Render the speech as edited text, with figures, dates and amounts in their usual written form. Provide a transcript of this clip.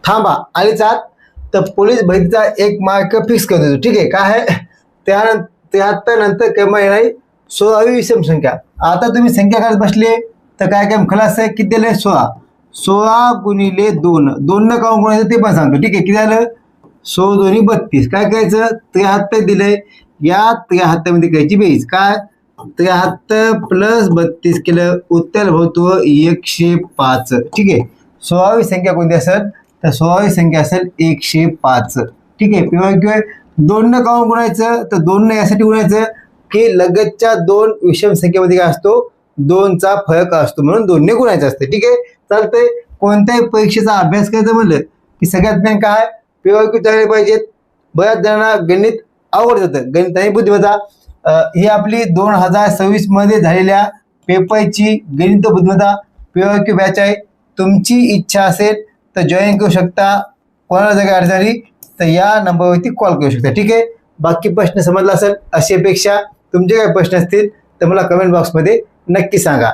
थांबा आलीच आहात तर पोलीस भरतीचा एक मार्क फिक्स कर देतो. ठीक आहे. काय आहे त्यानंतर 73 नंतर क्रमांक येणार 16वी विषम संख्या. आता तुम्ही संख्या काढत बसले तर काय काय खलास आहे किती दिले 16. 16 गुणिले 2 2 न काऊन गुणायचं ते पण सांगतो. ठीक आहे. किती झालं 16 दोन्ही 32. काय करायचं 73 दिले या 73 मध्ये करायची बेरीज. काय 73 प्लस 32 केलं उत्तर होतो 105. ठीक आहे. 16वी संख्या कोणती असेल तर 16वी संख्या असेल 105. ठीक आहे. किंवा 2 न काऊन गुणायचं तर 2 न यासाठी गुणायचं की लगतच्या दोन विषम संख्येमध्ये काय असतो 2चा फरक असतो म्हणून 2 ने गुणायचं असतं. ठीक आहे. चालतंय. कोणत्याही परीक्षेचा अभ्यास करायचं म्हणलं की सगळ्यात मेन काय PYQ चांगले पाहिजेत. बऱ्याच जणांना गणित आवडत जातं. गणित आणि बुद्धिमत्ता ही आपली 2026 मध्ये झालेल्या पेपरची गणित बुद्धिमत्ता PYQ बॅच आहे. तुमची इच्छा असेल तर जॉईन करू शकता. कोणाला जर काही अडचण आली तर या नंबरवरती कॉल करू शकता. ठीक आहे. बाकी प्रश्न समजला असेल अशी अपेक्षा. तुमचे काही प्रश्न असतील तर मला कमेंट बॉक्समध्ये नक्की सांगा.